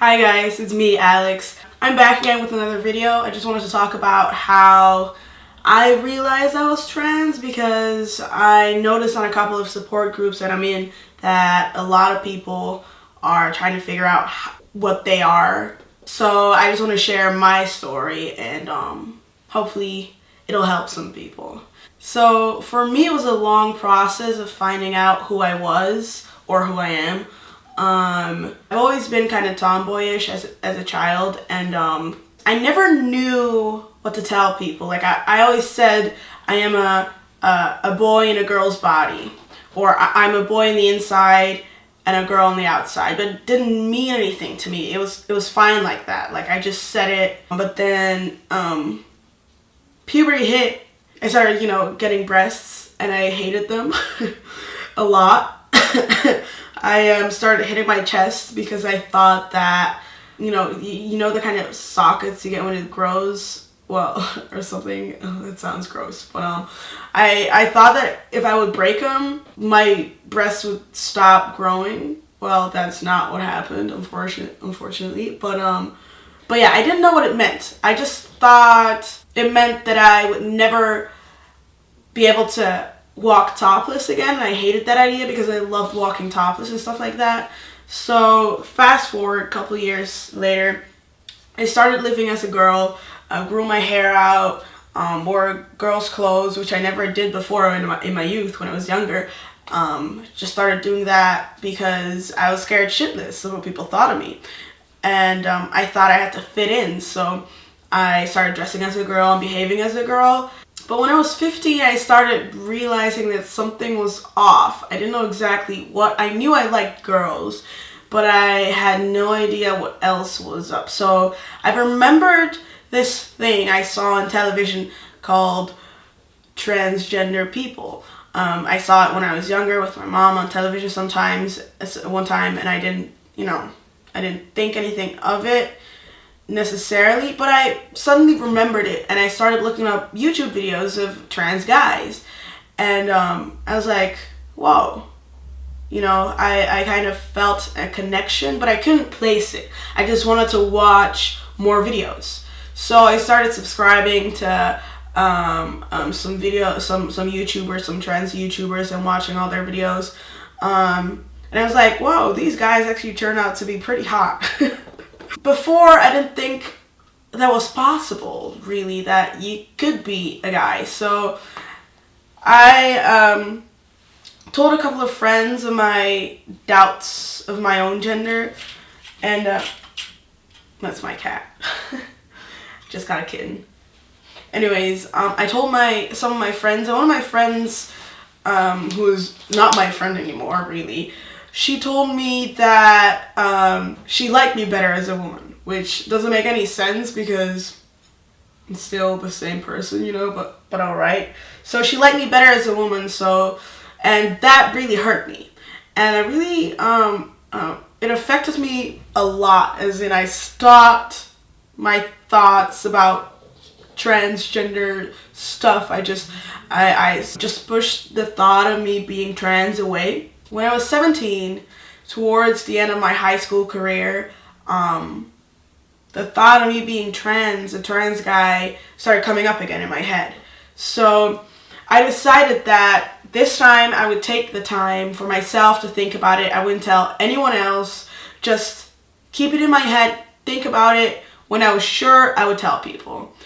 Hi guys, it's me, Alex. I'm back again with another video. I just wanted to talk about how I realized I was trans because I noticed on a couple of support groups that I'm in that a lot of people are trying to figure out what they are. So I just want to share my story and hopefully it'll help some people. So for me, it was a long process of finding out who I was or who I am. I've always been kind of tomboyish as a child, and I never knew what to tell people. Like I always said I am a boy in a girl's body, or I'm a boy on the inside and a girl on the outside, but it didn't mean anything to me. It was fine like that. Like I just said it, but then puberty hit. I started, getting breasts, and I hated them a lot. I started hitting my chest because I thought that, you know the kind of sockets you get when it grows, well, or something. Oh, that sounds gross, but I thought that if I would break them, my breasts would stop growing. Well, that's not what happened, unfortunately. But yeah, I didn't know what it meant. I just thought it meant that I would never be able to walk topless again, and I hated that idea because I loved walking topless and stuff like that. So fast forward a couple years later, I started living as a girl, grew my hair out, wore girls' clothes, which I never did before in my youth when I was younger. Just started doing that because I was scared shitless of what people thought of me, and I thought I had to fit in, so I started dressing as a girl and behaving as a girl. But when I was 15, I started realizing that something was off. I didn't know exactly what. I knew I liked girls, but I had no idea what else was up. So I remembered this thing I saw on television called transgender people. I saw it when I was younger with my mom on television one time, and I didn't think anything of it necessarily, but I suddenly remembered it, and I started looking up YouTube videos of trans guys, and I was like, whoa, I kind of felt a connection, but I couldn't place it. I just wanted to watch more videos, so I started subscribing to some YouTubers, some trans YouTubers, and watching all their videos, and I was like, whoa, these guys actually turn out to be pretty hot. Before, I didn't think that was possible, really, that you could be a guy. So I told a couple of friends of my doubts of my own gender, and that's my cat. Just got a kitten. Anyways, I told some of my friends, and one of my friends, who is not my friend anymore, really, she told me that she liked me better as a woman, which doesn't make any sense because I'm still the same person, but alright. So she liked me better as a woman, and that really hurt me. And I really, it affected me a lot, as in I stopped my thoughts about transgender stuff. I just pushed the thought of me being trans away. When I was 17, towards the end of my high school career, the thought of me being trans, a trans guy, started coming up again in my head. So I decided that this time I would take the time for myself to think about it. I wouldn't tell anyone else. Just keep it in my head, think about it. When I was sure, I would tell people.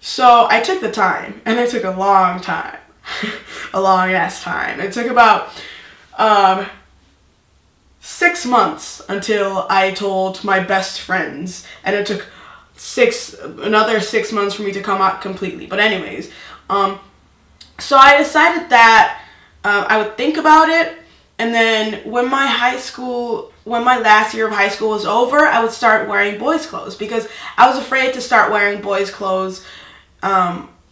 So I took the time, and it took a long time. A long ass time. It took about 6 months until I told my best friends, and it took another 6 months for me to come out completely. But anyways, so I decided that I would think about it, and then when my last year of high school was over, I would start wearing boys' clothes, because I was afraid to start wearing boys' clothes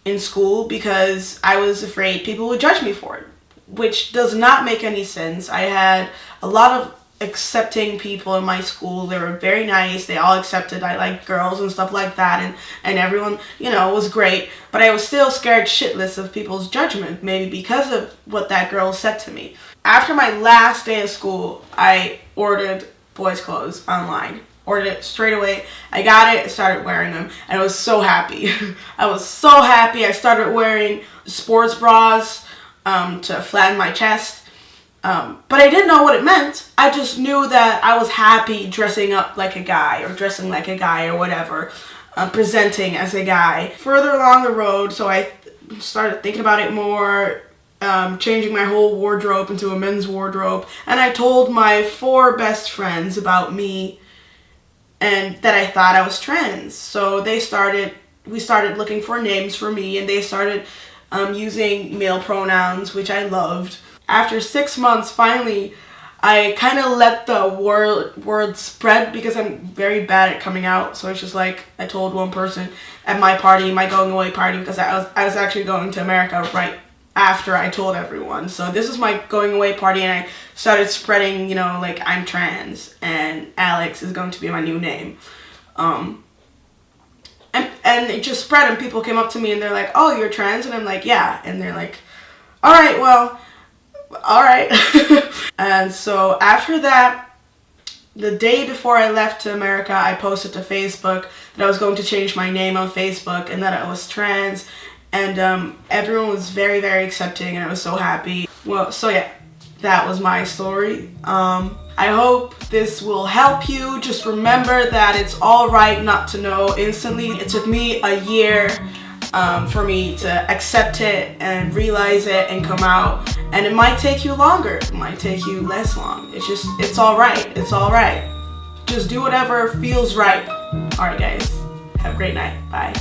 in school because I was afraid people would judge me for it, which does not make any sense. I had a lot of accepting people in my school. They were very nice. They all accepted I liked girls and stuff like that, and everyone, was great. But I was still scared shitless of people's judgment, maybe because of what that girl said to me. After my last day of school, I ordered boys' clothes online. ordered it straight away. I got it, started wearing them, and I was so happy. I was so happy. I started wearing sports bras to flatten my chest. But I didn't know what it meant. I just knew that I was happy dressing up like a guy, or dressing like a guy, or whatever, presenting as a guy. Further along the road, so I started thinking about it more, changing my whole wardrobe into a men's wardrobe, and I told my 4 best friends about me and that I thought I was trans. So we started looking for names for me, and they started using male pronouns, which I loved. After 6 months, finally, I kind of let the word spread, because I'm very bad at coming out. So it's just like, I told one person at my party, my going away party, because I was actually going to America right after I told everyone. So this is my going away party, and I started spreading, like, I'm trans, and Alex is going to be my new name. And it just spread, and people came up to me and they're like, oh, you're trans? And I'm like, yeah. And they're like, all right, well, all right. And so after that, the day before I left to America, I posted to Facebook that I was going to change my name on Facebook and that I was trans. And everyone was very, very accepting, and I was so happy. Well, so yeah, that was my story. I hope this will help you. Just remember that it's all right not to know instantly. It took me a year for me to accept it and realize it and come out. And it might take you longer. It might take you less long. It's all right. It's all right. Just do whatever feels right. All right, guys. Have a great night. Bye.